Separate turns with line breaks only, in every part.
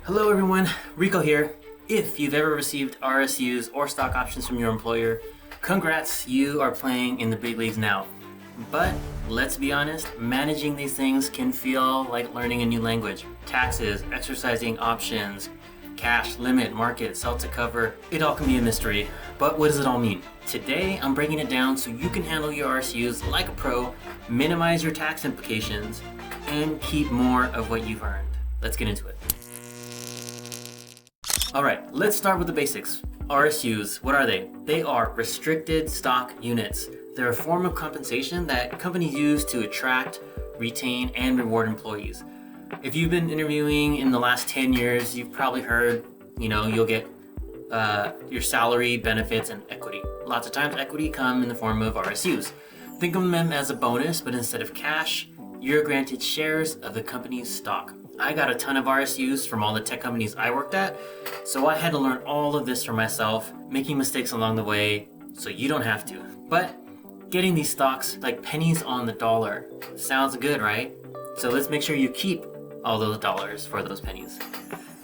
Hello everyone, Rico here. If you've ever received RSUs or stock options from your employer, congrats, you are playing in the big leagues now. But let's be honest, managing these things can feel like learning a new language. Taxes, exercising options, cash, limit, market, sell to cover, it all can be a mystery. But what does it all mean? Today, I'm breaking it down so you can handle your RSUs like a pro, minimize your tax implications, and keep more of what you've earned. Let's get into it. Alright, let's start with the basics. RSUs, what are they? They are restricted stock units. They're a form of compensation that companies use to attract, retain, and reward employees. If you've been interviewing in the last 10 years, you've probably heard, you'll get your salary, benefits, and equity. Lots of times equity come in the form of RSUs. Think of them as a bonus, but instead of cash, you're granted shares of the company's stock. I got a ton of RSUs from all the tech companies I worked at, so I had to learn all of this for myself, making mistakes along the way, so you don't have to. But getting these stocks like pennies on the dollar sounds good, right? So let's make sure you keep all those dollars for those pennies.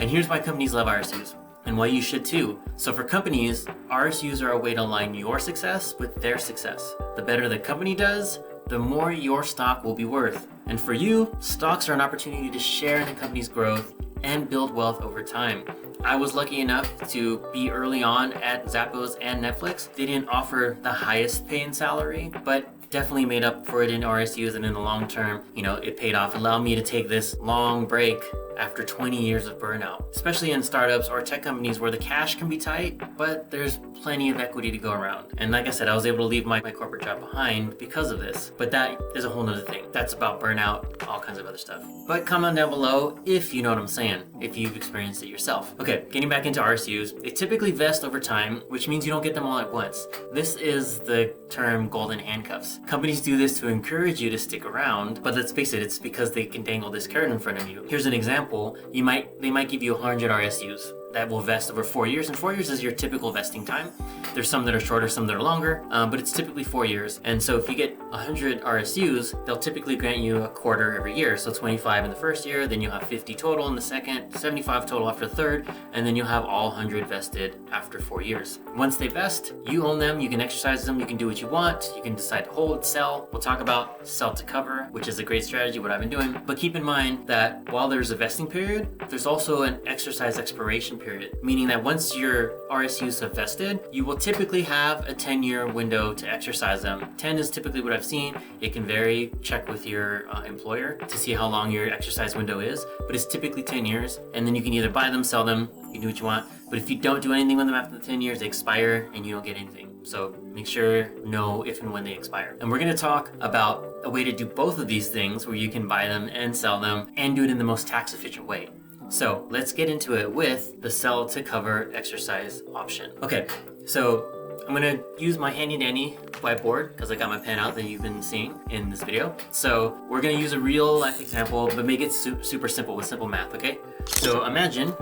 And here's why companies love RSUs, and why you should too. So for companies, RSUs are a way to align your success with their success. The better the company does, the more your stock will be worth. And for you, stocks are an opportunity to share in the company's growth and build wealth over time. I was lucky enough to be early on at Zappos and Netflix. They didn't offer the highest paying salary, but definitely made up for it in RSUs, and in the long term, it paid off. It allowed me to take this long break after 20 years of burnout, especially in startups or tech companies where the cash can be tight, but there's plenty of equity to go around. And like I said, I was able to leave my corporate job behind because of this, but that is a whole nother thing. That's about burnout, all kinds of other stuff. But comment down below if you know what I'm saying, if you've experienced it yourself. Okay, getting back into RSUs, they typically vest over time, which means you don't get them all at once. This is the term golden handcuffs. Companies do this to encourage you to stick around, but let's face it, it's because they can dangle this carrot in front of you. Here's an example. They might give you 100 RSUs that will vest over 4 years, and 4 years is your typical vesting time. There's some that are shorter, some that are longer, but it's typically 4 years. And so if you get 100 RSUs, they'll typically grant you a quarter every year. So 25 in the first year, then you'll have 50 total in the second, 75 total after the third, and then you'll have all 100 vested after 4 years. Once they vest, you own them, you can exercise them, you can do what you want, you can decide to hold, sell. We'll talk about sell to cover, which is a great strategy, what I've been doing. But keep in mind that while there's a vesting period, there's also an exercise expiration period, meaning that once your RSUs have vested, you will typically have a 10-year window to exercise them. 10 is typically what I've seen. It can vary. Check with your employer to see how long your exercise window is, but it's typically 10 years, and then you can either buy them, sell them, you can do what you want, but if you don't do anything with them after the 10 years, they expire and you don't get anything. So make sure know if and when they expire. And we're going to talk about a way to do both of these things where you can buy them and sell them and do it in the most tax efficient way. So let's get into it with the sell to cover exercise option. Okay, so I'm gonna use my handy dandy whiteboard because I got my pen out that you've been seeing in this video. So we're gonna use a real life example, but make it super simple with simple math, okay? So imagine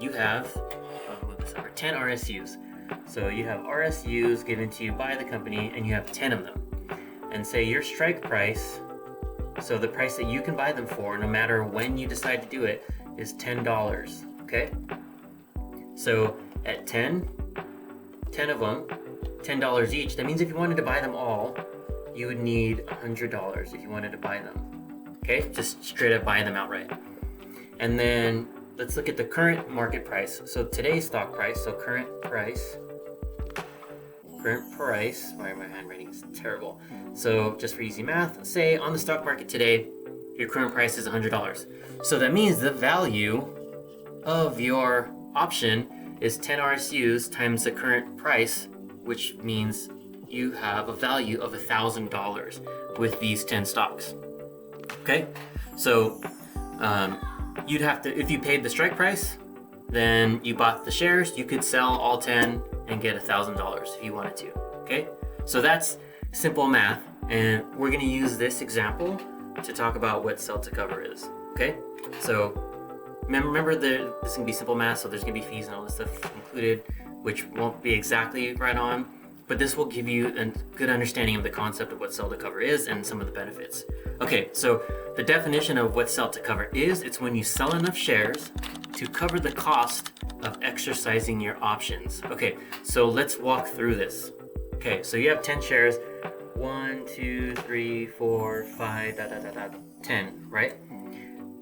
you have 10 RSUs. So you have RSUs given to you by the company and you have 10 of them. And say your strike price, so the price that you can buy them for no matter when you decide to do it, is $10, okay? So at 10 of them, $10 each, that means if you wanted to buy them all, you would need $100 if you wanted to buy them, okay? Just straight up buy them outright. And then let's look at the current market price. So today's stock price, so current price, why my handwriting is terrible. So just for easy math, say on the stock market today, your current price is $100. So that means the value of your option is 10 RSUs times the current price, which means you have a value of $1,000 with these 10 stocks. Okay? So you'd have to, if you paid the strike price, then you bought the shares, you could sell all 10 and get $1,000 if you wanted to. Okay? So that's simple math, and we're going to use this example to talk about what sell to cover is. Okay? So remember that this can be simple math, so there's going to be fees and all this stuff included, which won't be exactly right on, but this will give you a good understanding of the concept of what sell to cover is and some of the benefits. Okay, so the definition of what sell to cover is, it's when you sell enough shares to cover the cost of exercising your options. Okay, so let's walk through this. Okay, so you have 10 shares, 1, 2, 3, 4, 5, 10, right?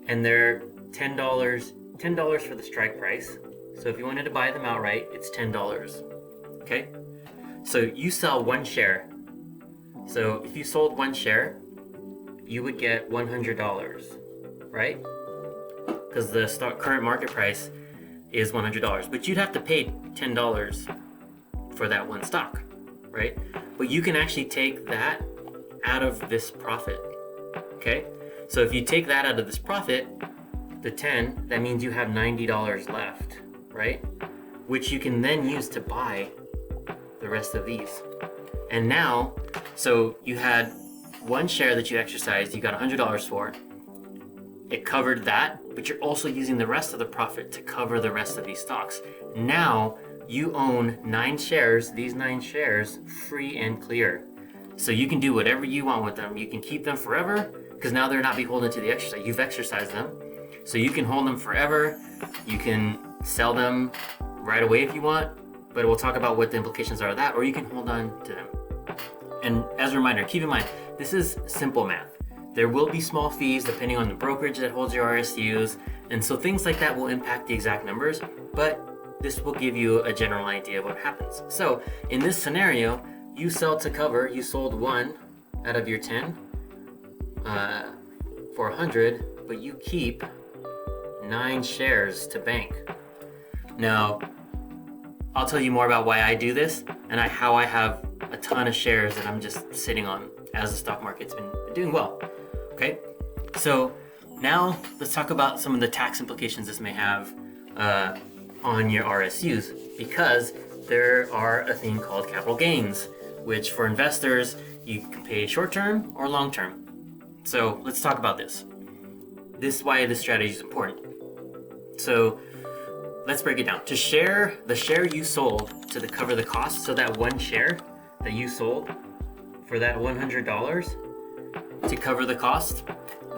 And they're $10 for the strike price. So if you wanted to buy them outright, it's $10. Okay? So you sell one share. So if you sold one share, you would get $100, right? Because the current market price is $100, but you'd have to pay $10 for that one stock, right? But you can actually take that out of this profit, okay? So if you take that out of this profit, the 10, that means you have $90 left, right? Which you can then use to buy the rest of these. And now, so you had one share that you exercised, you got $100 for. It covered that, but you're also using the rest of the profit to cover the rest of these stocks. Now you own 9 shares, these 9 shares, free and clear. So you can do whatever you want with them. You can keep them forever, because now they're not beholden to the exercise. You've exercised them. So you can hold them forever. You can sell them right away if you want, but we'll talk about what the implications are of that, or you can hold on to them. And as a reminder, keep in mind, this is simple math. There will be small fees depending on the brokerage that holds your RSUs, and so things like that will impact the exact numbers, but this will give you a general idea of what happens. So in this scenario, you sell to cover, you sold one out of your 10 for 100, but you keep 9 shares to bank. Now, I'll tell you more about why I do this and how I have a ton of shares that I'm just sitting on as the stock market's been doing well. Okay, so now let's talk about some of the tax implications this may have on your RSUs, because there are a thing called capital gains, which for investors, you can pay short-term or long-term. So let's talk about this. This is why this strategy is important. So let's break it down. The share you sold to cover the cost, so that one share that you sold for that $100 to cover the cost,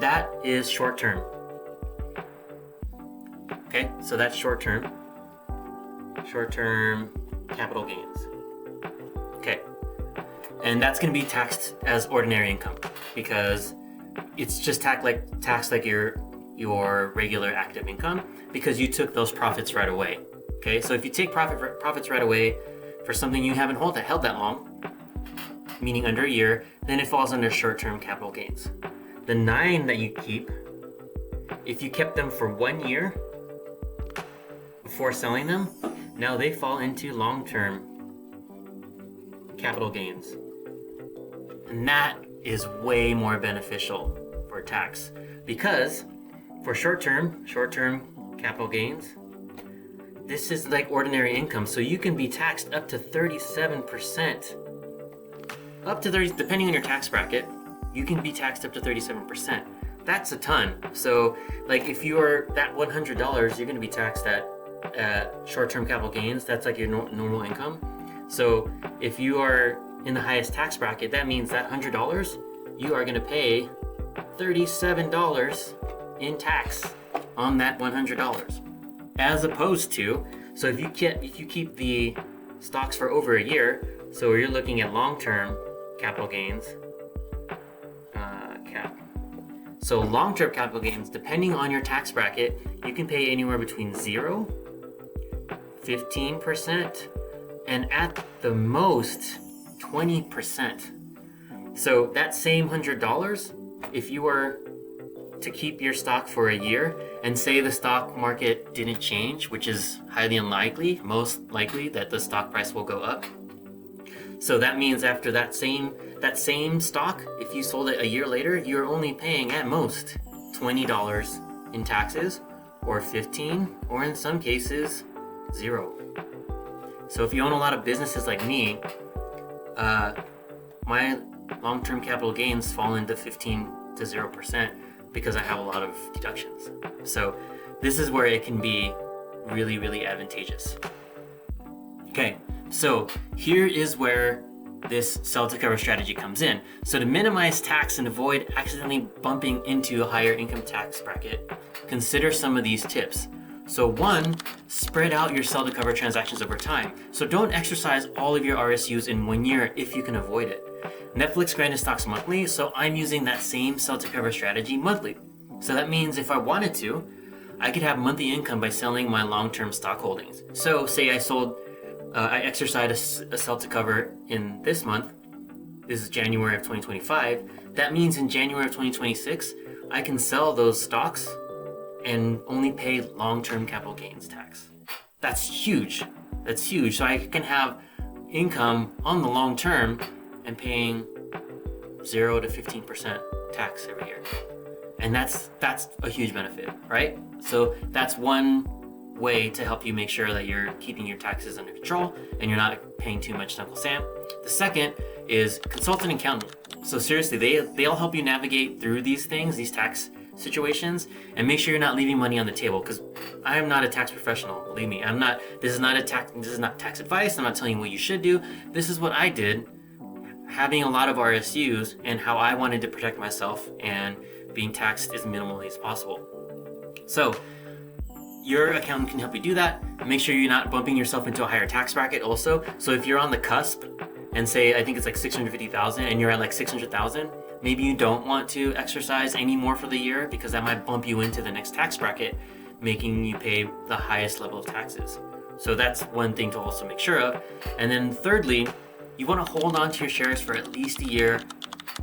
that is short-term. Okay, so that's short-term capital gains. Okay, and that's going to be taxed as ordinary income because it's just taxed like your regular active income, because you took those profits right away. Okay, so if you take profits right away for something you haven't held that long, meaning under a year, then it falls under short-term capital gains. The 9 that you keep, if you kept them for 1 year before selling them, now they fall into long-term capital gains. And that is way more beneficial for tax, because for short-term capital gains, this is like ordinary income, so you can be taxed up to 37%. Depending on your tax bracket, you can be taxed up to 37%. That's a ton. So like if you're that $100, you're going to be taxed at short-term capital gains. That's like your normal income. So if you are in the highest tax bracket, that means that $100, you are going to pay $37 in tax on that $100. As opposed to, so if you keep the stocks for over a year, so you're looking at long-term capital gains, So long-term capital gains, depending on your tax bracket, you can pay anywhere between 0, 15%, and at the most 20%. So that same $100, if you were to keep your stock for a year and say the stock market didn't change, which is highly unlikely, most likely that the stock price will go up. So that means after that same stock, if you sold it a year later, you're only paying at most $20 in taxes, or $15, or in some cases, 0. So if you own a lot of businesses like me, my long-term capital gains fall into 15 to 0% because I have a lot of deductions. So this is where it can be really, really advantageous. Okay, so here is where this sell to cover strategy comes in. So to minimize tax and avoid accidentally bumping into a higher income tax bracket, consider some of these tips. So one, spread out your sell to cover transactions over time. So don't exercise all of your RSUs in 1 year if you can avoid it. Netflix granted stocks monthly, so I'm using that same sell to cover strategy monthly. So that means if I wanted to, I could have monthly income by selling my long-term stock holdings. So say I exercised a sell to cover in this month. This is January of 2025. That means in January of 2026, I can sell those stocks and only pay long-term capital gains tax. That's huge. That's huge. So I can have income on the long term and paying 0 to 15% tax every year. And that's a huge benefit, right? So that's one way to help you make sure that you're keeping your taxes under control and you're not paying too much to Uncle Sam. The second is consult an accountant. So seriously, they'll help you navigate through these things, these tax situations, and make sure you're not leaving money on the table, because I am not a tax professional. Believe me, this is not tax advice. I'm not telling you what you should do. This is what I did, having a lot of RSUs and how I wanted to protect myself and being taxed as minimally as possible. So your accountant can help you do that. Make sure you're not bumping yourself into a higher tax bracket also. So if you're on the cusp and say, I think it's like 650,000 and you're at like 600,000, maybe you don't want to exercise any more for the year, because that might bump you into the next tax bracket, making you pay the highest level of taxes. So that's one thing to also make sure of. And then thirdly, you want to hold on to your shares for at least a year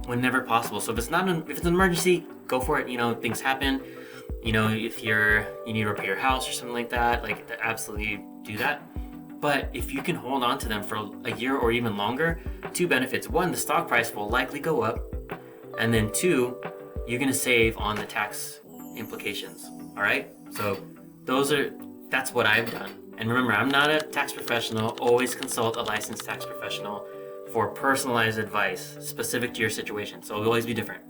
whenever possible. So if it's an emergency, go for it. Things happen. If you need to repair your house or something like that, absolutely do that. But if you can hold on to them for a year or even longer, two benefits. One, the stock price will likely go up. And then two, you're going to save on the tax implications. All right. So that's what I've done. And remember, I'm not a tax professional. Always consult a licensed tax professional for personalized advice specific to your situation. So it'll always be different.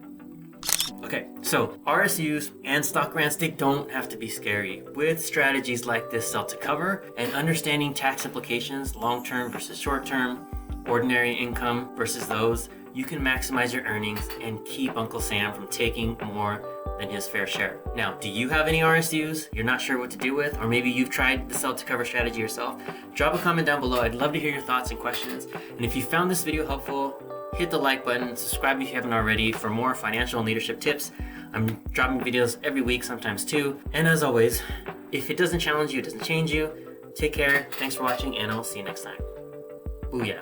Okay, so RSUs and stock grants, they don't have to be scary. With strategies like this sell to cover and understanding tax implications, long-term versus short-term, ordinary income versus those, you can maximize your earnings and keep Uncle Sam from taking more than his fair share. Now, do you have any RSUs you're not sure what to do with, or maybe you've tried the sell to cover strategy yourself? Drop a comment down below. I'd love to hear your thoughts and questions. And if you found this video helpful, hit the like button, subscribe if you haven't already for more financial and leadership tips. I'm dropping videos every week, sometimes two. And as always, if it doesn't challenge you, it doesn't change you. Take care, thanks for watching, and I'll see you next time. Booyah.